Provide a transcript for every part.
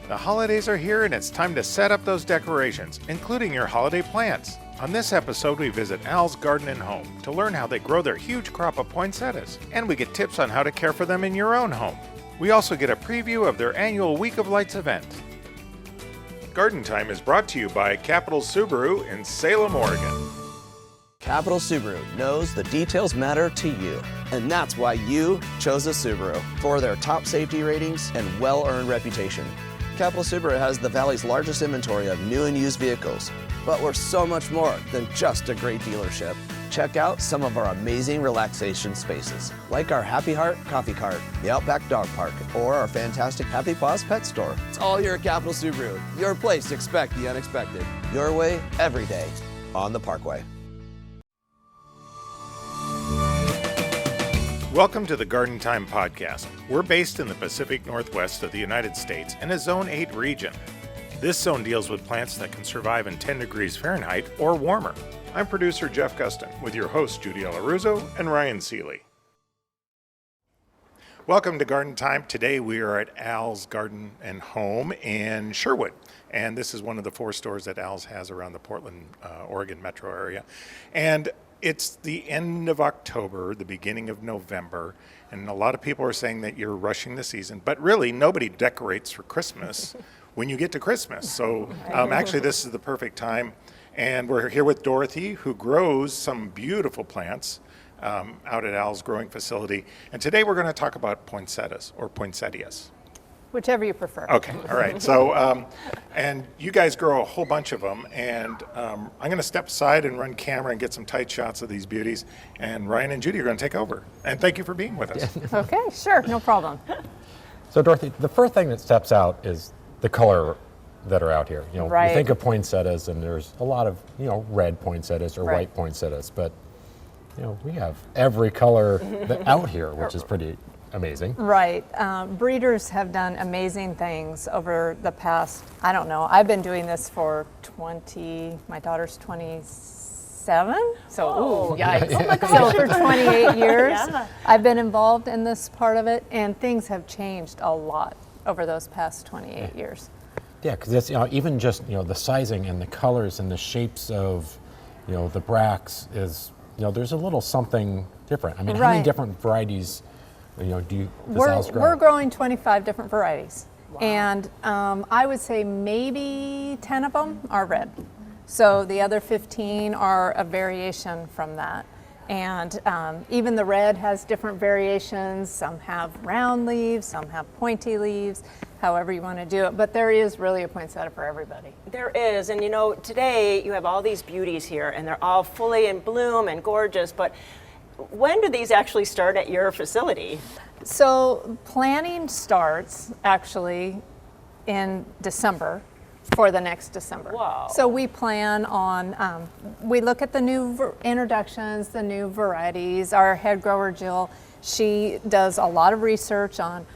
The holidays are here and it's time to set up those decorations, including your holiday plants. On this episode, we visit Al's Garden and Home to learn how they grow their huge crop of poinsettias, and we get tips on how to care for them in your own home. We also get a preview of their annual Week of Lights event. Garden Time is brought to you by Capital Subaru in Salem, Oregon. Capital Subaru knows the details matter to you, and that's why you chose a Subaru for their top safety ratings and well-earned reputation. Capital Subaru has the Valley's largest inventory of new and used vehicles, but we're so much more than just a great dealership. Check out some of our amazing relaxation spaces, like our Happy Heart Coffee Cart, the Outback Dog Park, or our fantastic Happy Paws Pet Store. It's all here at Capital Subaru, your place to expect the unexpected. Your way, every day, on the Parkway. Welcome to the Garden Time Podcast. We're based in the Pacific Northwest of the United States in a Zone 8 region. This zone deals with plants that can survive in 10 degrees Fahrenheit or warmer. I'm producer Jeff Gustin with your hosts Judy Ellaruzzo and Ryan Seeley. Welcome to Garden Time. Today we are at Al's Garden and Home in Sherwood. And this is one of the 4 stores that Al's has around the Portland, Oregon metro area. And it's the end of October, the beginning of November, and a lot of people are saying that you're rushing the season, but really nobody decorates for Christmas when you get to Christmas. So actually this is the perfect time, and we're here with Dorothy, who grows some beautiful plants out at Al's growing facility, and today we're going to talk about poinsettias or poinsettias. Whichever you prefer. Okay, all right. So, and you guys grow a whole bunch of them, and I'm going to step aside and run camera and get some tight shots of these beauties, and Ryan and Judy are going to take over. And thank you for being with us. Okay, sure, no problem. So Dorothy, the first thing that steps out is the color that are out here. You know, Right. You think of poinsettias, and there's a lot of, red poinsettias or Right. white poinsettias, but, we have every color out here, which is pretty amazing. Right. Breeders have done amazing things over the past, I don't know, I've been doing this for my daughter's 27, so yikes. Oh my gosh. So for 28 years, Yeah. I've been involved in this part of it, and things have changed a lot over those past 28 years. Yeah, because it's, even just, the sizing and the colors and the shapes of, the bracts is, there's a little something different. I mean, how many Right. different varieties does We're Al's grow? growing 25 different varieties. Wow. And I would say maybe 10 of them are red. So the other 15 are a variation from that. And even the red has different variations. Some have round leaves, some have pointy leaves, however you want to do it. But there is really a poinsettia for everybody. There is, and today you have all these beauties here, and they're all fully in bloom and gorgeous, but when do these actually start at your facility? So planning starts actually in December for the next December. Wow. So we plan on, we look at the new introductions, the new varieties. Our head grower, Jill, she does a lot of research on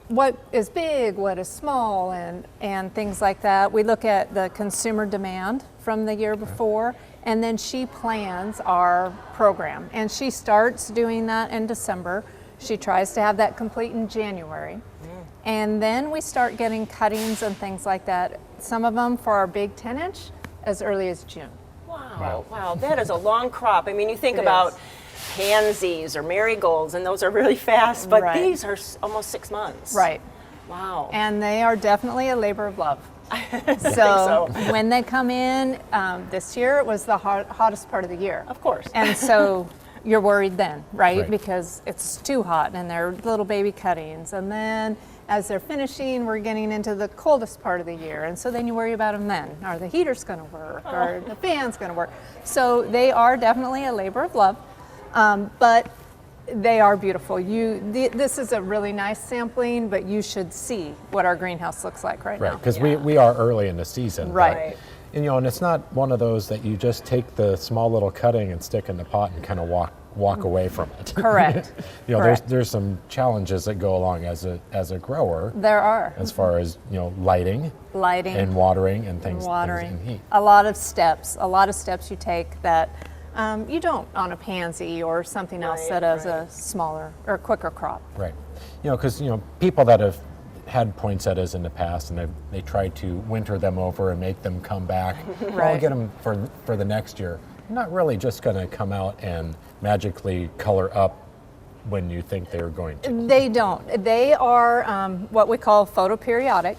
what is big, what is small, and things like that. We look at the consumer demand from the year before, and then she plans our program. And she starts doing that in December. She tries to have that complete in January. And then we start getting cuttings and things like that. Some of them for our big 10-inch as early as June. Wow, that is a long crop. I mean, you think It about is. pansies or marigolds, and those are really fast, but Right. these are almost 6 months. Right. Wow. And they are definitely a labor of love. so. When they come in, this year it was the hottest part of the year. Of course. And so you're worried then, right? Right. Because it's too hot and they're little baby cuttings. And then as they're finishing, we're getting into the coldest part of the year. And so then you worry about them then. Are the heaters going to work? Or the fan's going to work? So they are definitely a labor of love. But they are beautiful. This is a really nice sampling, but you should see what our greenhouse looks like right Right, now. because we are early in the season. but- Right. And it's not one of those that you just take the small little cutting and stick in the pot and kind of walk away from it. Correct. Correct. There's some challenges that go along as a grower There are. as far as lighting and watering and things and heat. A lot of steps you take that you don't on a pansy or something else that has a smaller or quicker crop. Right. Because people that have had poinsettias in the past, and they tried to winter them over and make them come back. I'll Right. get them for the next year. They're not really just going to come out and magically color up when you think they're going to. They don't. They are what we call photoperiodic,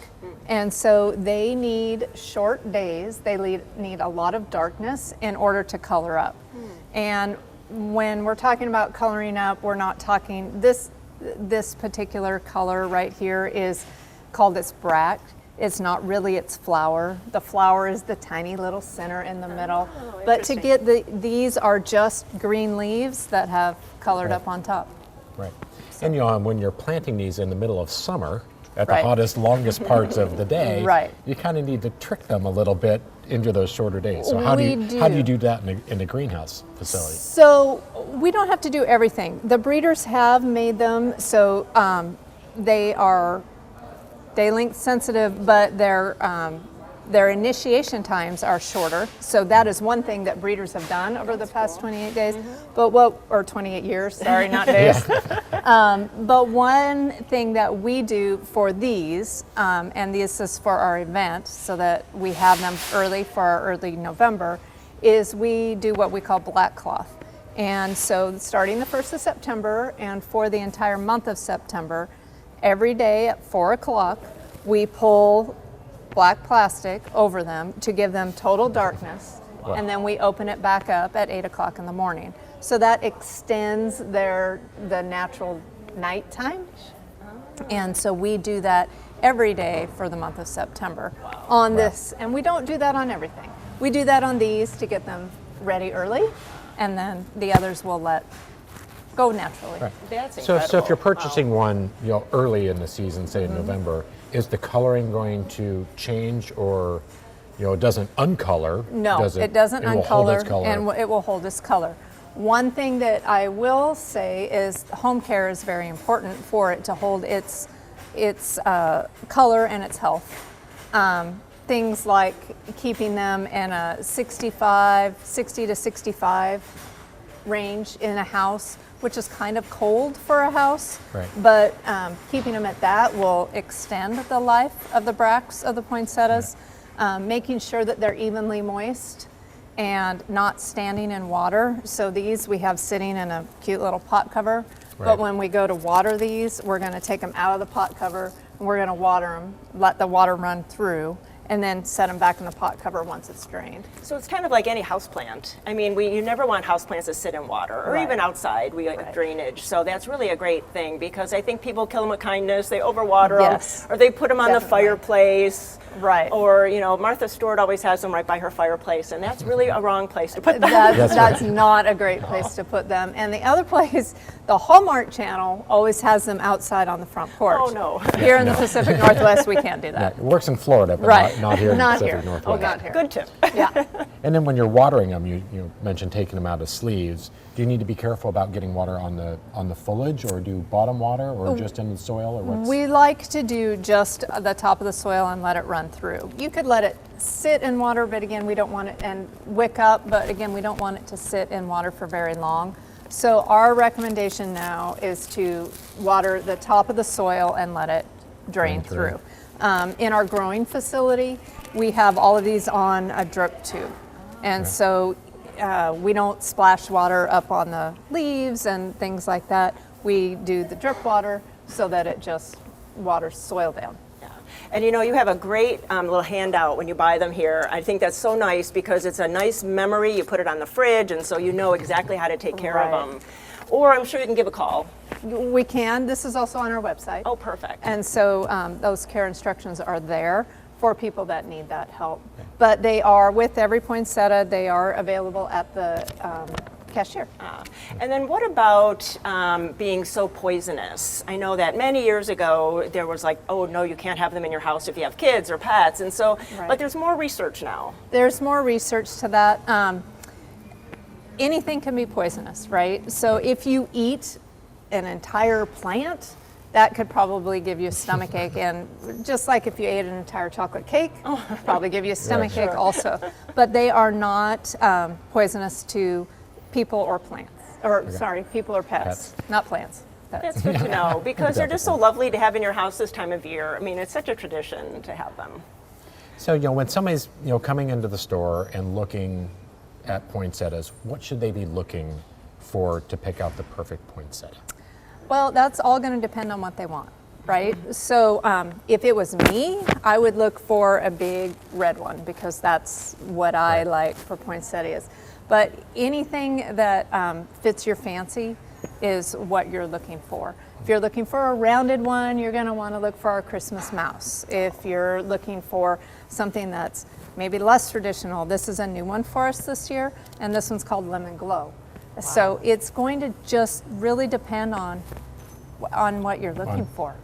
and so they need short days. They need a lot of darkness in order to color up. And when we're talking about coloring up, we're not talking this particular color right here is called its bract. It's not really its flower. The flower is the tiny little center in the middle. But to interesting. get these are just green leaves that have colored up on top. Right. And when you're planting these in the middle of summer, at the Right. hottest, longest parts of the day, Right. you kind of need to trick them a little bit into those shorter days. So how We do you do. do that in a greenhouse facility? So we don't have to do everything. The breeders have made them so they are day length sensitive, but their initiation times are shorter. So that is one thing that breeders have done over the past 28 days. But or 28 years, sorry, not days. But one thing that we do for these, and this is for our event, so that we have them early for our early November, is we do what we call black cloth. And so starting the 1st of September and for the entire month of September, every day at 4 o'clock, we pull black plastic over them to give them total darkness, and then we open it back up at 8 o'clock in the morning. So that extends the natural nighttime. And so we do that every day for the month of September on this. And we don't do that on everything. We do that on these to get them ready early, and then the others will let go naturally. Right. That's So incredible. if you're purchasing one, early in the season, say in November, is the coloring going to change, or it doesn't uncolor? No, does it doesn't will hold uncolor, its color? and it will hold its color. One thing that I will say is home care is very important for it to hold its color and its health. Things like keeping them in a 60 to 65 range in a house, which is kind of cold for a house. Right. But keeping them at that will extend the life of the bracts of the poinsettias. Making sure that they're evenly moist and not standing in water. So these we have sitting in a cute little pot cover. Right. But when we go to water these, we're going to take them out of the pot cover and we're going to water them, let the water run through, and then set them back in the pot cover once it's drained. So it's kind of like any houseplant. I mean, you never want houseplants to sit in water, or Right. even outside. We have drainage, so that's really a great thing because I think people kill them with kindness. They overwater Yes. them, or they put them on the Definitely. fireplace. Right. Or Martha Stewart always has them right by her fireplace, and that's really a wrong place to put them. That's not a great place to put them. And the other place, the Hallmark Channel always has them outside on the front porch. Oh, no. Here in the Pacific Northwest, we can't do Yeah, that. it works in Florida, but Right. not here in the Not Pacific here. Northwest. Not here. Good tip. Yeah. And then when you're watering them, you mentioned taking them out of sleeves. Do you need to be careful about getting water on the foliage, or do bottom water, or just in the soil, or what's? We like to do just the top of the soil and let it run through. You could let it sit in water, but again, we don't want it, and wick up, but again, we don't want it to sit in water for very long. So our recommendation now is to water the top of the soil and let it drain through. In our growing facility, we have all of these on a drip tube. And so we don't splash water up on the leaves and things like that. We do the drip water so that it just waters soil down. And you have a great little handout when you buy them here. I think that's so nice because it's a nice memory. You put it on the fridge, and so you know exactly how to take care Right. of them. Or I'm sure you can give a call. We can. This is also on our website. Oh, perfect. And so those care instructions are there for people that need that help. But they are, with every poinsettia, they are available at the cashier. And then what about being so poisonous? I know that many years ago there was like, oh no, you can't have them in your house if you have kids or pets, and so, Right. but there's more research now. There's more research to that. Anything can be poisonous, right? So if you eat an entire plant, that could probably give you a stomach ache, and just like if you ate an entire chocolate cake, probably give you a stomach ache also. But they are not poisonous to people or plants, or sorry, people or pets, not plants. That's good to know, because they're just so lovely to have in your house this time of year. I mean, it's such a tradition to have them. So, when somebody's, coming into the store and looking at poinsettias, what should they be looking for to pick out the perfect poinsettia? Well, that's all going to depend on what they want, right? So if it was me, I would look for a big red one because that's what I like for poinsettias. But anything that fits your fancy is what you're looking for. If you're looking for a rounded one, you're going to want to look for our Christmas mouse. If you're looking for something that's maybe less traditional, this is a new one for us this year, and this one's called Lemon Glow. Wow. So it's going to just really depend on what you're looking for.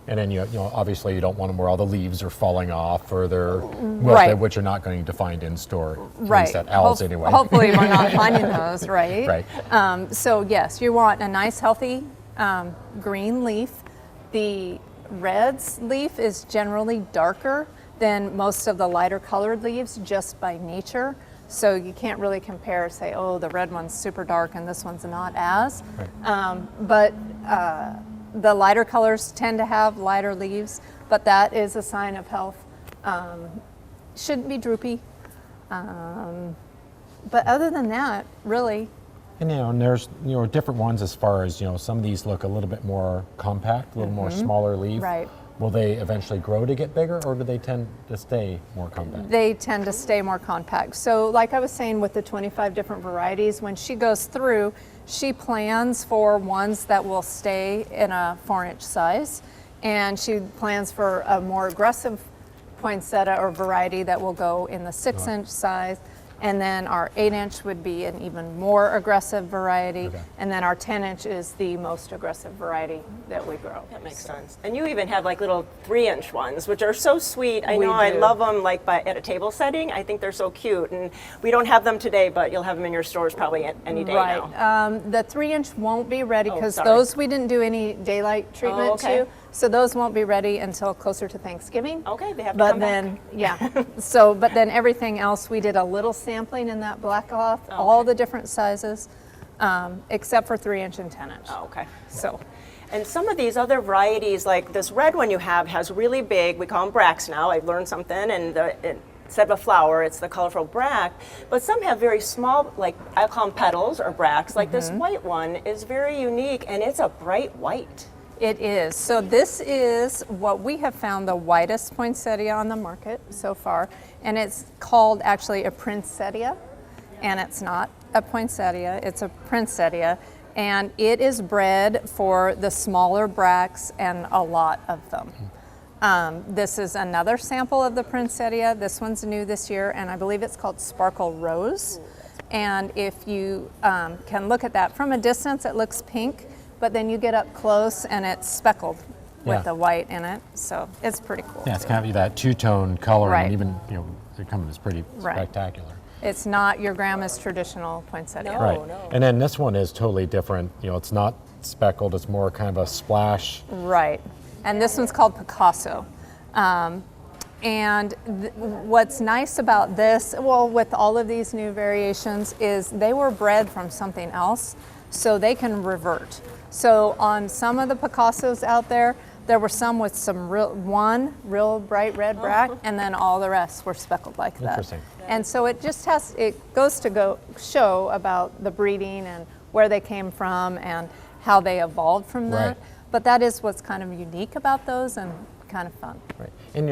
And then obviously you don't want them where all the leaves are falling off or they're wilted, which you're not going to find in store. Right. At least at Al's anyway. Hopefully we're not finding those, right? Right. So yes, you want a nice healthy green leaf. The red's leaf is generally darker than most of the lighter colored leaves just by nature. So you can't really compare, say, oh, the red one's super dark and this one's not as. Right. But the lighter colors tend to have lighter leaves, but that is a sign of health. Shouldn't be droopy. But other than that, really. And there's different ones as far as some of these look a little bit more compact, a little more smaller leaf. Right. Will they eventually grow to get bigger, or do they tend to stay more compact? They tend to stay more compact. So like I was saying with the 25 different varieties, when she goes through, she plans for ones that will stay in a 4-inch size, and she plans for a more aggressive poinsettia or variety that will go in the 6-inch size. And then our 8-inch would be an even more aggressive variety. Okay. And then our 10-inch is the most aggressive variety that we grow. That makes sense. And you even have like little 3-inch ones, which are so sweet. I know I love them like at a table setting. I think they're so cute. And we don't have them today, but you'll have them in your stores probably any day now. The 3-inch won't be ready because those we didn't do any daylight treatment to. So those won't be ready until closer to Thanksgiving. Okay, they have to come back. Yeah. But then everything else, we did a little sampling in that black cloth, all the different sizes, except for 3-inch and 10-inch. Oh, okay. So. And some of these other varieties, like this red one you have, has really big, we call them bracts now, I've learned something, and instead of a flower, it's the colorful bract. But some have very small, like I call them petals or bracts. Like this white one is very unique, and it's a bright white. It is. So this is what we have found the whitest poinsettia on the market so far. And it's called actually a Poinsettia. And it's not a poinsettia, it's a Poinsettia. And it is bred for the smaller bracts and a lot of them. This is another sample of the Poinsettia. This one's new this year, and I believe it's called Sparkle Rose. And if you can look at that from a distance, it looks pink. But then you get up close and it's speckled with the white in it, so it's pretty cool. Yeah, it's kind of that two-tone color, Right. and even the color is pretty spectacular. It's not your grandma's traditional poinsettia. Right, no. and then this one is totally different. It's not speckled; it's more kind of a splash. Right, and this one's called Picasso. And what's nice about this, well, with all of these new variations, is they were bred from something else, so they can revert. So on some of the Picassos out there, there were some with some real bright red bract, and then all the rest were speckled like that. Interesting. And so it just goes to show about the breeding and where they came from and how they evolved from that. Right. But that is what's kind of unique about those and kind of fun. Right, and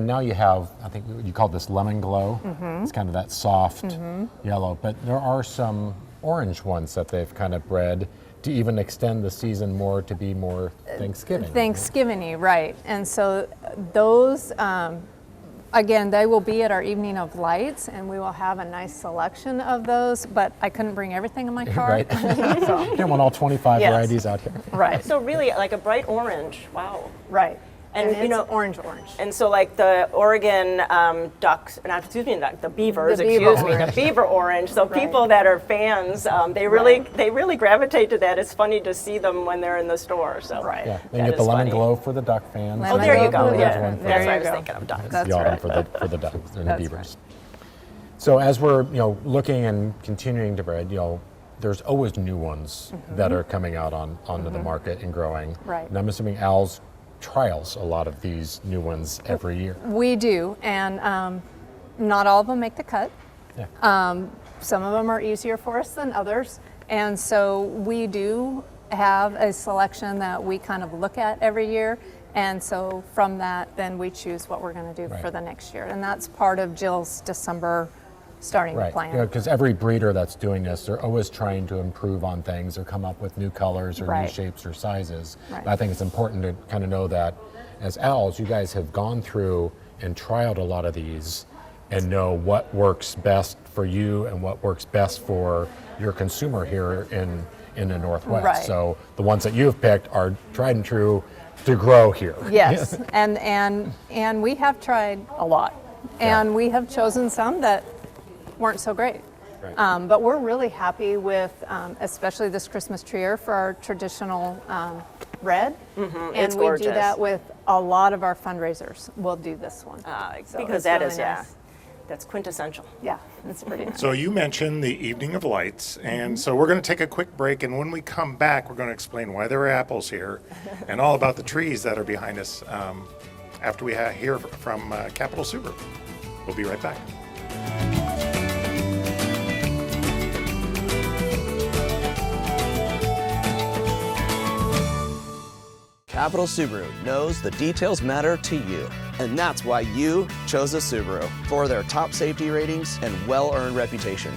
now you have, I think you call this lemon glow. It's kind of that soft yellow, but there are some orange ones that they've kind of bred to even extend the season more to be more Thanksgiving. Thanksgiving-y, right. And so those, again, they will be at our Evening of Lights, and we will have a nice selection of those, but I couldn't bring everything in my car. Right. You don't want all 25 varieties out here. Right. So really like a bright orange, wow. Right. And And, it's orange. And so like the Oregon ducks, the beavers, The beaver the beaver orange. So people that are fans, they really gravitate to that. It's funny to see them when they're in the store. So Right. Yeah, that then you get the is lemon funny. glow for the duck fans. Oh, there you go. Lemon Yeah, glow. one for that's There what I you was go. thinking of ducks. That's the autumn right. for the ducks and the That's beavers. right. So as we're looking and continuing to breed, there's always new ones that are coming out onto the market and growing. Right. And I'm assuming Al's trials a lot of these new ones every year. We do, and not all of them make the cut. Yeah. Some of them are easier for us than others, and so we do have a selection that we kind of look at every year, and so from that then we choose what we're going to do Right. for the next year, and that's part of Jill's December starting Right, plan. because every breeder that's doing this, they're always trying to improve on things or come up with new colors or new Right. shapes or sizes. Right. But I think it's important to kind of know that as Owls, you guys have gone through and trialed a lot of these and know what works best for you and what works best for your consumer here in the Northwest. Right. So the ones that you've picked are tried and true to grow here. Yes, and we have tried a lot, and we have chosen some that weren't so great. Right. But we're really happy with, especially this Christmas tree for our traditional red, and It's we do gorgeous. that with a lot of our fundraisers. We'll do this one So because it's that really is, nice. that's quintessential. Yeah, it's pretty nice. So you mentioned the Evening of Lights, and so we're going to take a quick break, and when we come back, we're going to explain why there are apples here and all about the trees that are behind us after we hear from Capital Subaru. We'll be right back. Capital Subaru knows the details matter to you, and that's why you chose a Subaru for their top safety ratings and well-earned reputation.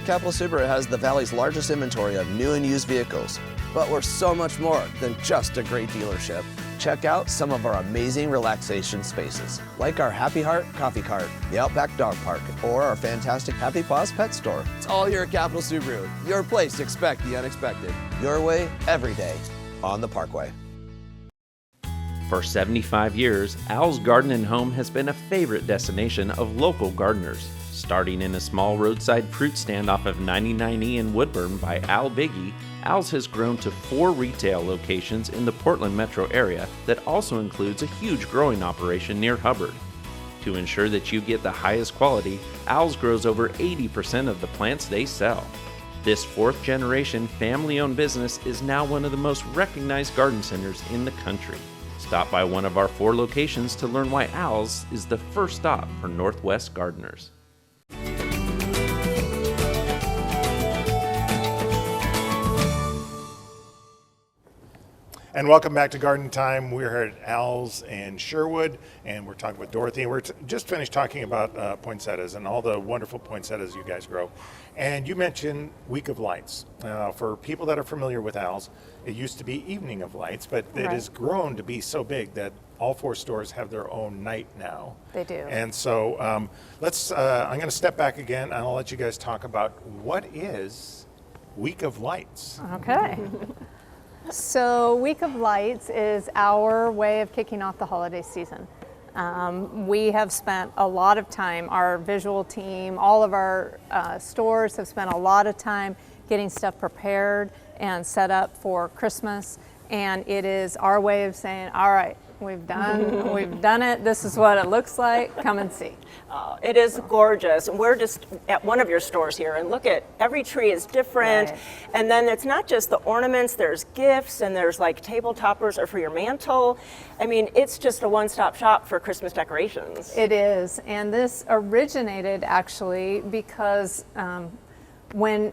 Capital Subaru has the Valley's largest inventory of new and used vehicles, but we're so much more than just a great dealership. Check out some of our amazing relaxation spaces, like our Happy Heart Coffee Cart, the Outback Dog Park, or our fantastic Happy Paws Pet Store. It's all here at Capital Subaru, your place to expect the unexpected. Your way, every day, on the Parkway. For 75 years, Al's Garden and Home has been a favorite destination of local gardeners. Starting in a small roadside fruit stand off of 99E in Woodburn by Al Biggie, Al's has grown to 4 retail locations in the Portland metro area that also includes a huge growing operation near Hubbard. To ensure that you get the highest quality, Al's grows over 80% of the plants they sell. This 4th generation family-owned business is now one of the most recognized garden centers in the country. Stop by one of our 4 locations to learn why Al's is the first stop for Northwest gardeners. And welcome back to Garden Time. We're here at Al's in Sherwood, and we're talking with Dorothy. And we're just finished talking about poinsettias and all the wonderful poinsettias you guys grow. And you mentioned Week of Lights. For people that are familiar with Al's, it used to be Evening of Lights, but it Right. has grown to be so big that all 4 stores have their own night now. They do. And so I'm going to step back again, and I'll let you guys talk about what is Week of Lights. Okay. So Week of Lights is our way of kicking off the holiday season. We have spent a lot of time, our visual team, all of our stores have spent a lot of time getting stuff prepared and set up for Christmas. And it is our way of saying, all right, we've done it. This is what it looks like. Come and see. It is gorgeous. And we're just at one of your stores here, and look at every tree is different. Right. And then it's not just the ornaments, there's gifts, and there's like table toppers or for your mantle. I mean, it's just a one-stop shop for Christmas decorations. It is, and this originated actually because when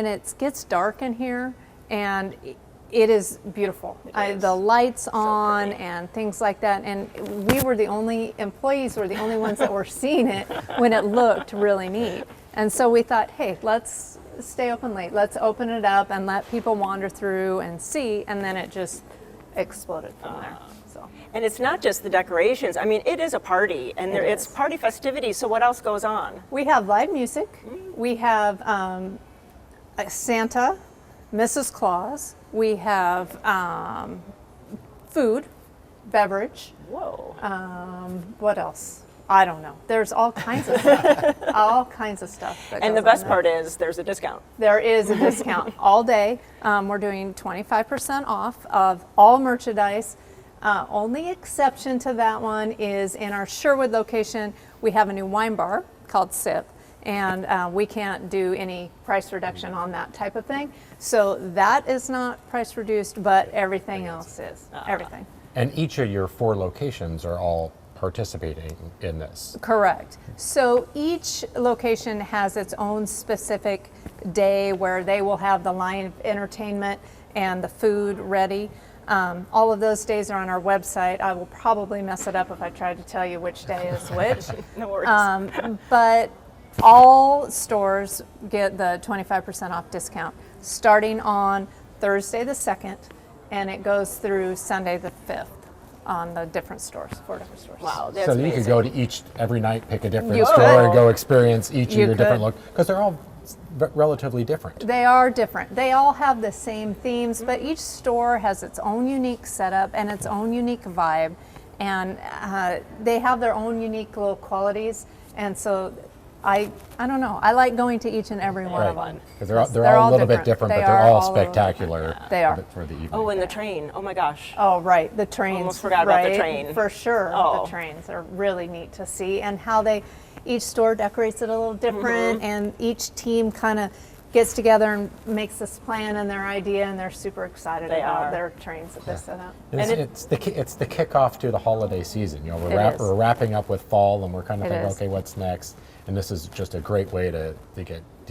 it gets dark in here, and it is beautiful. The lights on and things like that, and employees were the only ones that were seeing it when it looked really neat. And so we thought, hey, let's stay open late. Let's open it up and let people wander through and see, and then it just exploded from there. So. And it's not just the decorations. I mean, it is a party, and it's party festivities, so what else goes on? We have live music. We have Santa, Mrs. Claus. We have food, beverage. Whoa. What else? I don't know. There's all kinds of stuff. All kinds of stuff. That And the goes on best there. part is there's a discount. There is a discount all day. We're doing 25% off of all merchandise. Only exception to that one is in our Sherwood location, we have a new wine bar called Sip. and we can't do any price reduction on that type of thing. So that is not price reduced, but everything else is, everything. And each of your 4 locations are all participating in this. Correct. So each location has its own specific day where they will have the line of entertainment and the food ready. All of those days are on our website. I will probably mess it up if I try to tell you which day is which. No worries. But all stores get the 25% off discount starting on Thursday the 2nd, and it goes through Sunday the 5th on the different stores, 4 different stores. Wow, that's So amazing. you could go to each every night, pick a different You store, could. and go experience each of You your different could. because they're all relatively different. They are different. They all have the same themes, but each store has its own unique setup and its own unique vibe, and they have their own unique little qualities. And so, I don't know. I like going to each and every one of them. Because they're all a little bit different, They but they're are all a little spectacular. different. They are. For the evening. Oh, and the train. Oh my gosh. Oh, right, the trains. Almost forgot about the right? train. For sure, Oh. the trains are really neat to see, and how each store decorates it a little different, and each team kind of gets together and makes this plan and their idea, and they're super excited They about are. their trains that they set up. It's the kickoff to the holiday season. You know, It is. we're wrapping up with fall, and we're kind of It thinking, is. okay, what's next? And this is just a great way to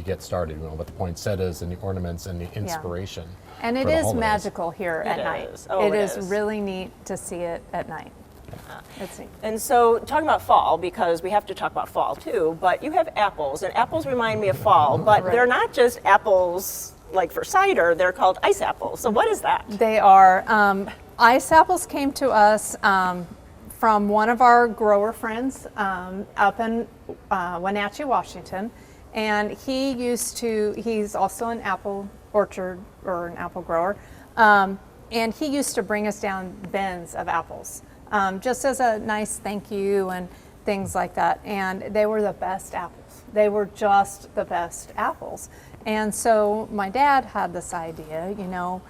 get started. You know, with the poinsettias and the ornaments and the inspiration. And it for the is holidays. magical here at night. is. Oh, it it is is. really neat to see it at night. It's neat. And so, talking about fall, because we have to talk about fall too, but you have apples, and apples remind me of fall, but they're not just apples like for cider, they're called ice apples. So, what is that? They are. Ice apples came to us from one of our grower friends up in Wenatchee, Washington. And he's also an apple orchard or an apple grower. And he used to bring us down bins of apples just as a nice thank you and things like that. And they were the best apples. They were just the best apples. And so my dad had this idea, you know,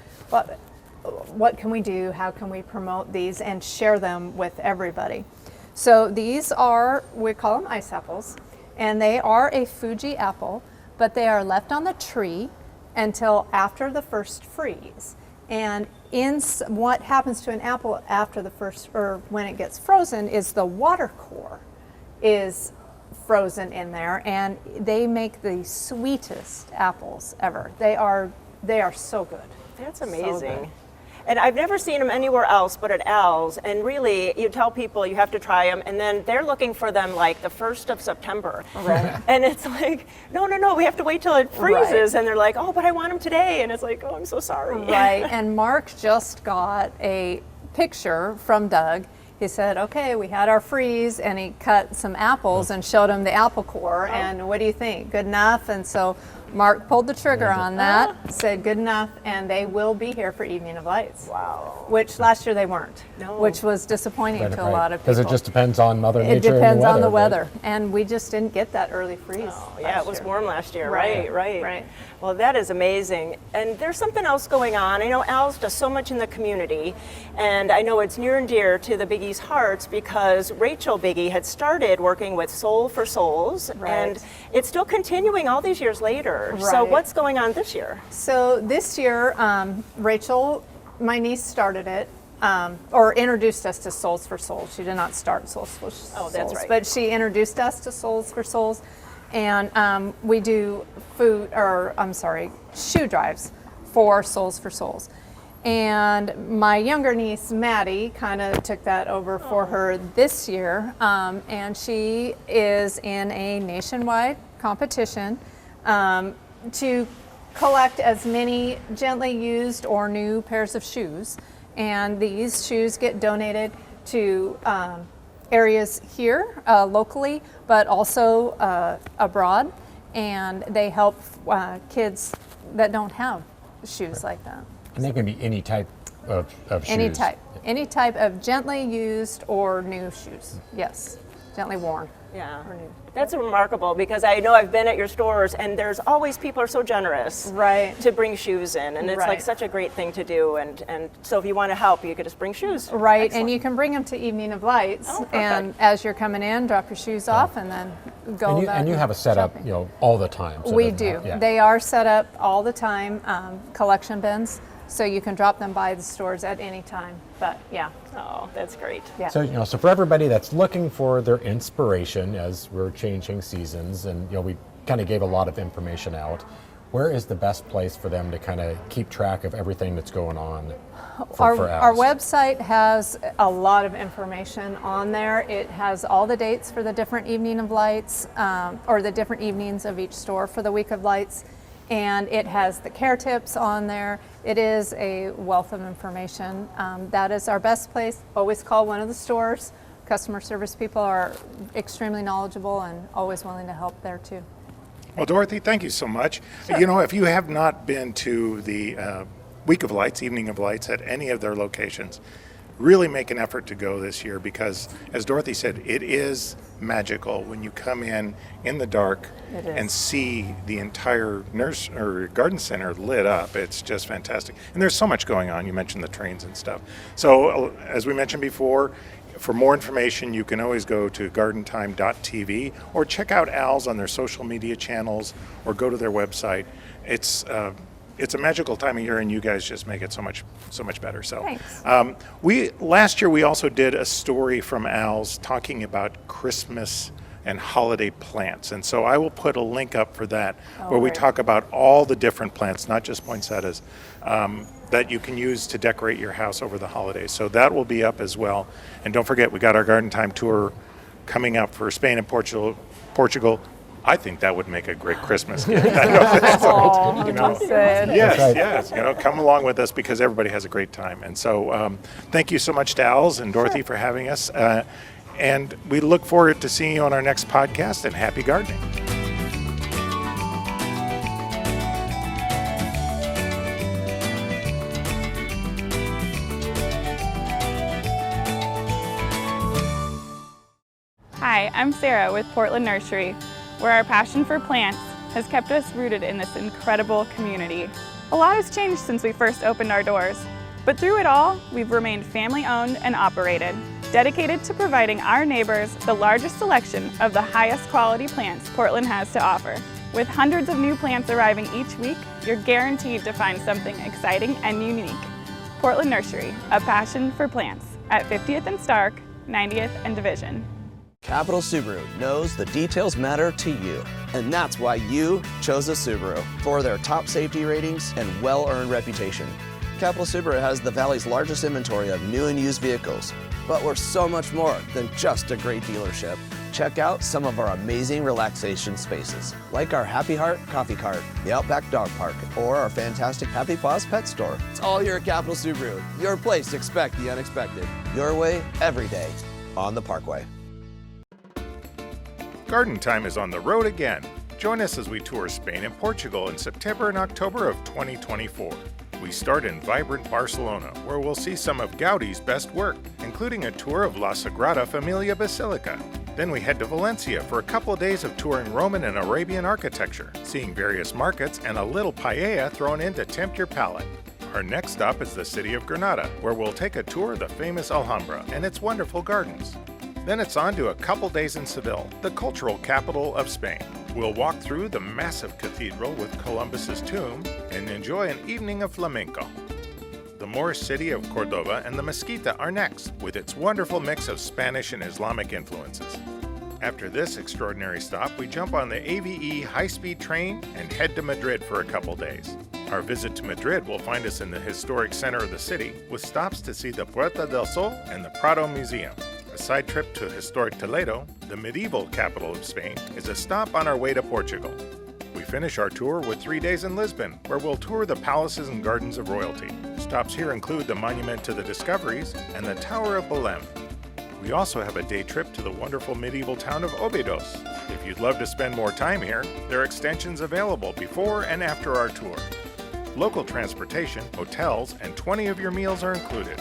what can we do? How can we promote these and share them with everybody? So these are, we call them ice apples, and they are a Fuji apple, but they are left on the tree until after the first freeze. And what happens to an apple after the first, or when it gets frozen, is the water core is frozen in there, and they make the sweetest apples ever. They are so good. That's So amazing. good. And I've never seen them anywhere else but at Al's. And really, you tell people you have to try them, and then they're looking for them like the 1st of September. Right. And it's like, no, we have to wait till it freezes. And they're like, oh, but I want them today. And it's like, oh, I'm so sorry. Right, and Mark just got a picture from Doug. He said, okay, we had our freeze, and he cut some apples and showed him the apple core, and what do you think, good enough? And so Mark pulled the trigger on that, said good enough, and they will be here for Evening of Lights. Wow. Which last year they weren't, No. which was disappointing to a lot of people. Because it just depends on Mother Nature. It depends on the but- weather, and we just didn't get that early freeze. Oh, yeah, it last was year. warm last year. Right, Right. Well, that is amazing. And there's something else going on. I know Al's does so much in the community, and I know it's near and dear to the Biggie's hearts because Rachel Biggie had started working with Soul for Souls, Right. and it's still continuing all these years later. So Right. what's going on this year? So this year, Rachel, my niece, started it, or introduced us to Souls for Souls. She did not start Souls for Souls. Oh, that's right. But she introduced us to Souls for Souls, and we do shoe drives for Souls for Souls. And my younger niece, Maddie, kind of took that over for her this year, and she is in a nationwide competition to collect as many gently used or new pairs of shoes. And these shoes get donated to areas here locally, but also abroad. And they help kids that don't have shoes like that. And they can be any type of shoes. Any type of gently used or new shoes. Yes, gently worn. Yeah. Or new. That's remarkable because I know I've been at your stores and there's always people are so generous Right. to bring shoes in, and it's like Right. such a great thing to do. And so if you want to help, you could just bring shoes. Right, Excellent. and you can bring them to Evening of Lights, Oh, perfect. and as you're coming in, drop your shoes off, and then go And about you have a setup, shopping. you know, all the time. So it We doesn't do. have- yeah. They are set up all the time, collection bins, so you can drop them by the stores at any time. But yeah, Oh, that's great. yeah. So, you know, so for everybody that's looking for their inspiration as we're changing seasons, and, you know, we kind of gave a lot of information out, where is the best place for them to kind of keep track of everything that's going on for Our Al's? website has a lot of information on there. It has all the dates for the different evening of lights, or the different evenings of each store for the week of lights. And it has the care tips on there. It is a wealth of information. That is our best place. Always call one of the stores. Customer service people are extremely knowledgeable and always willing to help there too. Well, Dorothy, thank you so much. You know, if you have not been to the Week of Lights, Evening of Lights at any of their locations, really make an effort to go this year because, as Dorothy said, it is magical when you come in the dark It is. and see the entire nurse or garden center lit up. It's just fantastic. And there's so much going on. You mentioned the trains and stuff. So, as we mentioned before, for more information, you can always go to gardentime.tv or check out Al's on their social media channels or go to their website. It's a magical time of year, and you guys just make it so much better. So, Thanks. last year we also did a story from Al's talking about Christmas and holiday plants, and so I will put a link up for that where we great. talk about all the different plants, not just poinsettias, that you can use to decorate your house over the holidays. So that will be up as well. And don't forget, we got our Garden Time tour coming up for Spain and Portugal. I think that would make a great Christmas gift. Oh, you know. good. Yes, right. yes. You know, come along with us because everybody has a great time. And so, thank you so much to Al's and Dorothy for having us. And we look forward to seeing you on our next podcast. And happy gardening. Hi, I'm Sarah with Portland Nursery, where our passion for plants has kept us rooted in this incredible community. A lot has changed since we first opened our doors, but through it all, we've remained family-owned and operated, dedicated to providing our neighbors the largest selection of the highest quality plants Portland has to offer. With hundreds of new plants arriving each week, you're guaranteed to find something exciting and unique. Portland Nursery, a passion for plants, at 50th and Stark, 90th and Division. Capital Subaru knows the details matter to you, and that's why you chose a Subaru for their top safety ratings and well-earned reputation. Capital Subaru has the Valley's largest inventory of new and used vehicles, but we're so much more than just a great dealership. Check out some of our amazing relaxation spaces, like our Happy Heart Coffee Cart, the Outback Dog Park, or our fantastic Happy Paws Pet Store. It's all here at Capital Subaru, your place to expect the unexpected. Your way, every day, on the Parkway. Garden Time is on the road again. Join us as we tour Spain and Portugal in September and October of 2024. We start in vibrant Barcelona, where we'll see some of Gaudi's best work, including a tour of La Sagrada Familia Basilica. Then we head to Valencia for a couple of days of touring Roman and Arabian architecture, seeing various markets and a little paella thrown in to tempt your palate. Our next stop is the city of Granada, where we'll take a tour of the famous Alhambra and its wonderful gardens. Then it's on to a couple days in Seville, the cultural capital of Spain. We'll walk through the massive cathedral with Columbus's tomb and enjoy an evening of flamenco. The Moorish city of Cordoba and the Mesquita are next, with its wonderful mix of Spanish and Islamic influences. After this extraordinary stop, we jump on the AVE high-speed train and head to Madrid for a couple days. Our visit to Madrid will find us in the historic center of the city, with stops to see the Puerta del Sol and the Prado Museum. A side trip to historic Toledo, the medieval capital of Spain, is a stop on our way to Portugal. We finish our tour with 3 days in Lisbon, where we'll tour the palaces and gardens of royalty. Stops here include the Monument to the Discoveries and the Tower of Belém. We also have a day trip to the wonderful medieval town of Óbidos. If you'd love to spend more time here, there are extensions available before and after our tour. Local transportation, hotels, and 20 of your meals are included.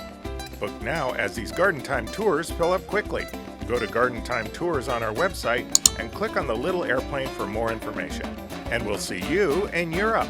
Book now as these Garden Time tours fill up quickly. Go to Garden Time Tours on our website and click on the little airplane for more information. And we'll see you in Europe.